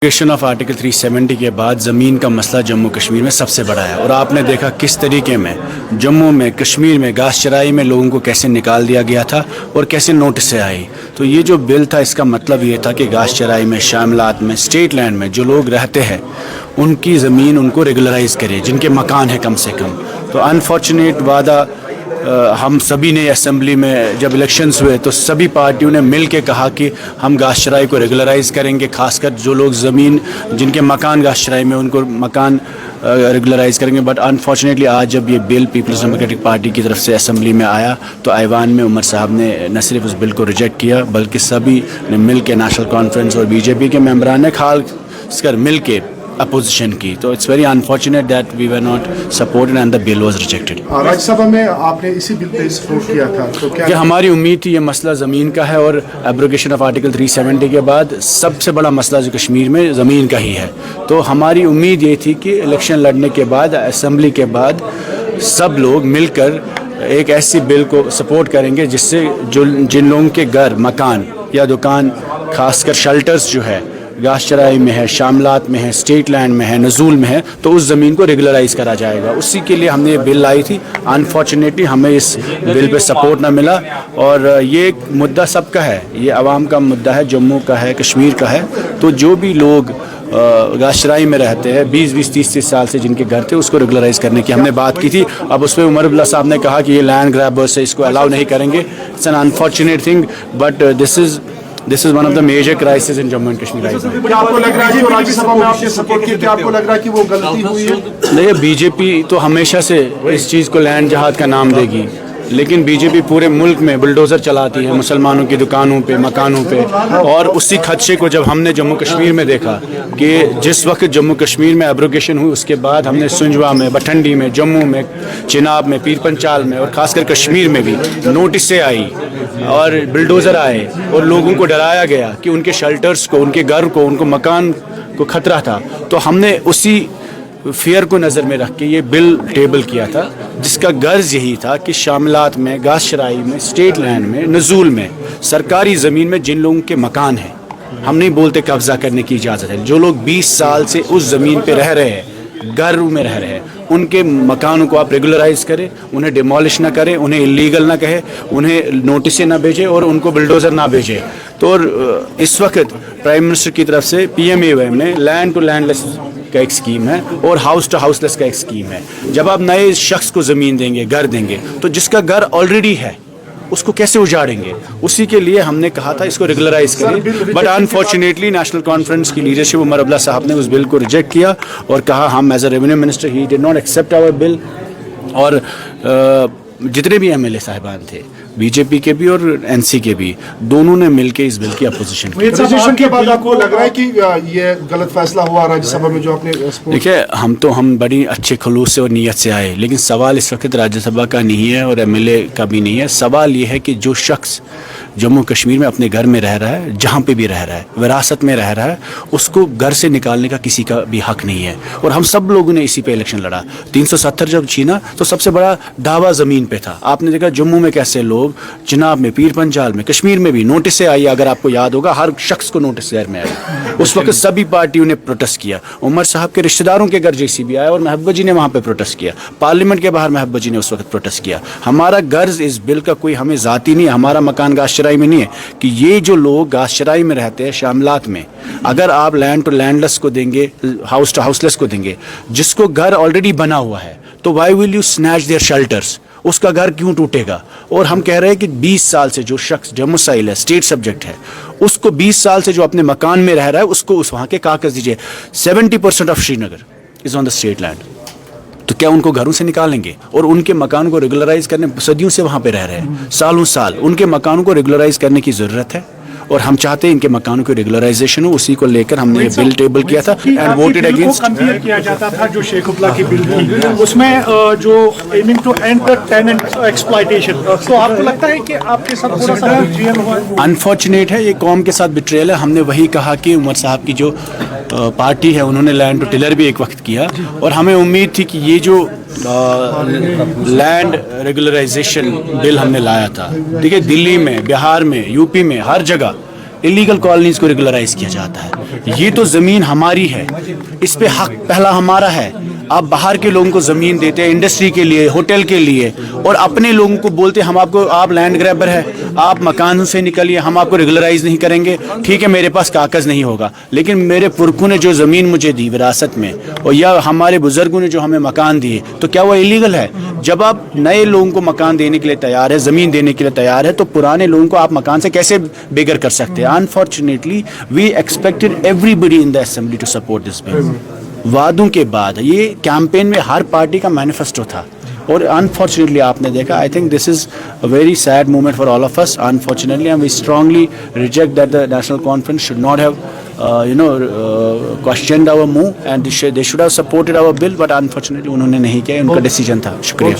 Application of article 370 के बाद ज़मीन का मसला जम्मू कश्मीर में सबसे बड़ा है और आपने देखा किस तरीके में जम्मू में कश्मीर में घास चराई में लोगों को कैसे निकाल दिया गया था और कैसे नोटिस आई। तो ये जो बिल था इसका मतलब ये था कि घास चराई में, शामलात में, स्टेट लैंड में जो लोग रहते हैं उनकी ज़मीन उनको रेगुलराइज़ करे, जिनके मकान है कम से कम। तो अनफॉर्चुनेट वादा हम सभी ने असेंबली में जब इलेक्शंस हुए तो सभी पार्टियों ने मिल के कहा कि हम घास चराई को रेगुलराइज़ करेंगे, खासकर जो लोग ज़मीन जिनके मकान घास चराई में उनको मकान रेगुलराइज़ करेंगे। बट अनफॉर्चुनेटली आज जब ये बिल पीपल्स डेमोक्रेटिक पार्टी की तरफ से असेंबली में आया तो ऐवान में उमर साहब ने न सिर्फ उस बिल को रिजेक्ट किया बल्कि सभी ने मिल के नेशनल कॉन्फ्रेंस और बीजेपी के मेंबरान ने खासकर मिल के अपोजिशन की। तो it's very unfortunate that we were not supported and the bill was rejected. Rajya Sabha में आपने इसी बिल पे सपोर्ट किया था, तो क्या हमारी उम्मीद थी ये मसला ज़मीन का है और एब्रोगेशन ऑफ आर्टिकल 370 के बाद सबसे बड़ा मसला जो कश्मीर में ज़मीन का ही है। तो हमारी उम्मीद ये थी कि इलेक्शन लड़ने के बाद, असेंबली के बाद सब लोग मिलकर एक ऐसी बिल को सपोर्ट करेंगे जिससे जो जिन लोगों के घर, मकान या दुकान, खासकर शेल्टर्स जो है घास चराई में है, शामलात में है, स्टेट लैंड में है, नज़ूल में है, तो उस ज़मीन को रेगुलराइज़ करा जाएगा। उसी के लिए हमने ये बिल लाई थी। अनफॉर्चुनेटली हमें इस बिल पे सपोर्ट ना मिला और ये मुद्दा सबका है, ये आवाम का मुद्दा है, जम्मू का है, कश्मीर का है। तो जो भी लोग घास चराई में रहते हैं 20-20, 30-30 साल से जिनके घर थे उसको रेगुलराइज़ करने की हमने बात की थी। अब उस पर उमर अब्दुल्ला साहब ने कहा कि ये लैंड ग्रैबर्स है, इसको अलाउ नहीं करेंगे। It's an unfortunate thing but this is one of the major crisis in Jammu and Kashmir. क्या आपको लग रहा है कि राज्यसभा में आपने सपोर्ट किया, क्या आपको लग रहा है कि वो गलती हुई है? देखिए, बीजेपी तो हमेशा से इस चीज़ को लैंड जहाद का नाम देगी, लेकिन बीजेपी पूरे मुल्क में बुलडोज़र चलाती है मुसलमानों की दुकानों पे, मकानों पे। और उसी खदशे को जब हमने जम्मू कश्मीर में देखा कि जिस वक्त जम्मू कश्मीर में एब्रोगेशन हुई उसके बाद हमने सुंजवा में, बठंडी में, जम्मू में, चिनाब में, पीर पंचाल में और ख़ासकर कश्मीर में भी नोटिसें आई और बुलडोज़र आए और लोगों को डराया गया कि उनके शेल्टर्स को, उनके घर को, उनको मकान को ख़तरा था। तो हमने उसी फेयर को नज़र में रख के ये बिल टेबल किया था जिसका गर्ज यही था कि शामलात में, घास चराई में, स्टेट लैंड में, नज़ूल में, सरकारी ज़मीन में जिन लोगों के मकान हैं, हम नहीं बोलते कब्ज़ा करने की इजाज़त है, जो लोग 20 साल से उस ज़मीन पे रह रहे हैं, घर में रह रहे हैं, उनके मकानों को आप रेगुलराइज़ करें, उन्हें डिमोलिश ना करें, उन्हें इलीगल ना कहे, उन्हें नोटिसें ना भेजें और उनको बुलडोज़र ना भेजें। तो इस वक्त प्राइम मिनिस्टर की तरफ से PMAY में लैंड टू लैंडलेस का एक स्कीम है और हाउस टू हाउसलेस का एक स्कीम है। जब आप नए शख्स को ज़मीन देंगे, घर देंगे, तो जिसका घर ऑलरेडी है उसको कैसे उजाड़ेंगे? उसी के लिए हमने कहा था इसको रेगुलराइज करें। बट अनफॉर्चुनेटली नेशनल कॉन्फ्रेंस की लीडरशिप उमर अब्दुल्ला साहब ने उस बिल को रिजेक्ट किया और कहा हम as a revenue minister he did not accept our bill. और जितने भी MLA साहिबान थे, बीजेपी के भी और NC के भी, दोनों ने मिलकर इस बिल की अपोजिशन की। रजिस्ट्रेशन के बाद आपको लग रहा है कि ये गलत फैसला हुआ राज्यसभा में जो आपने? देखिए, हम बड़ी अच्छे खलूस से और नीयत से आए, लेकिन सवाल इस वक्त राज्यसभा का नहीं है और MLA का भी नहीं है। सवाल ये है कि जो शख्स जम्मू कश्मीर में अपने घर में रह रहा है, जहाँ पे भी रह रहा है, विरासत में रह रहा है, उसको घर से निकालने का किसी का भी हक नहीं है। और हम सब लोगों ने इसी पे इलेक्शन लड़ा। 370 जब छीना तो सबसे बड़ा दावा ज़मीन पे था। आपने देखा जम्मू में कैसे लोग, चिनाब में, पीर पंचाल में, कश्मीर में भी नोटिसें आई। अगर आपको याद होगा हर शख्स को नोटिस घर में आई। उस वक्त सभी पार्टियों ने प्रोटेस्ट किया। उमर साहब के रिश्तेदारों के घर JCB आया और महबूबा जी ने वहाँ पे प्रोटेस्ट किया। पार्लियामेंट के बाहर महबूबा जी ने उस वक्त प्रोटेस्ट किया। हमारा गर्ज इस बिल का कोई हमें ज़ाती नहीं है, हमारा मकान घास चराई में नहीं है कि ये जो लोग घास चराई में रहते हैं, शामलात में, अगर आप लैंड टू लैंडलेस को देंगे, हाउस टू हाउसलेस को देंगे, जिसको घर ऑलरेडी बना हुआ है, तो why will you snatch their shelters? उसका घर क्यों टूटेगा? और हम कह रहे हैं कि 20 साल से जो शख्स डोमिसाइल है, स्टेट सब्जेक्ट है, उसको 20 साल से जो अपने मकान में रह रहा है उसको उस वहाँ के कागज दीजिए। 70% of Srinagar is on the state land. तो क्या उनको घरों से निकालेंगे? और उनके मकानों को रेगुलराइज करने, सदियों से वहाँ पे रह रहे हैं, सालों साल, उनके मकानों को रेगुलराइज करने की ज़रूरत है और हम चाहते हैं इनके मकानों की रेगुलराइजेशन हो। उसी को लेकर हमने बिल टेबल किया था एंड वोटेड अगेंस्ट। कंपेयर किया जाता था जो शेख अब्दुल्ला की बिल थी, उसमें जो aiming to end the tenant exploitation, तो आपको लगता है कि आपके साथ थोड़ा सा बिट्रेयल हुआ है? अनफॉर्चुनेट है, ये कौम के साथ बिट्रेयल है। हमने वही कहा कि उमर साहब की जो पार्टी है उन्होंने लैंड टू टिलर भी एक वक्त किया और हमें उम्मीद थी कि ये जो लैंड रेगुलराइजेशन बिल हमने लाया था, ठीक है, दिल्ली में, बिहार में, यूपी में, हर जगह इलीगल कॉलोनीज को रेगुलराइज किया जाता है। ये तो ज़मीन हमारी है, इस पे हक पहला हमारा है। आप बाहर के लोगों को ज़मीन देते हैं इंडस्ट्री के लिए, होटल के लिए, और अपने लोगों को बोलते हैं हम आपको, आप लैंड ग्रैबर है, आप मकान से निकलिए, हम आपको रेगुलराइज नहीं करेंगे। ठीक है, मेरे पास कागज़ नहीं होगा, लेकिन मेरे पुरखों ने जो ज़मीन मुझे दी विरासत में, और या हमारे बुजुर्गों ने जो हमें मकान दिए, तो क्या वो इलीगल है? जब आप नए लोगों को मकान देने के लिए तैयार है, ज़मीन देने के लिए तैयार है, तो पुराने लोगों को आप मकान से कैसे बेघर कर सकते हैं? Unfortunately we expected everybody in the assembly to support this bill. वादों के बाद ये कैंपेन में हर पार्टी का मैनिफेस्टो था, और अनफॉर्चुनेटली आपने देखा, I think this is a very sad moment for all of us unfortunately, and we strongly reject that the National Conference should not have questioned our move, and they should have supported our bill, but unfortunately उन्होंने नहीं किया, उनका decision था। शुक्रिया।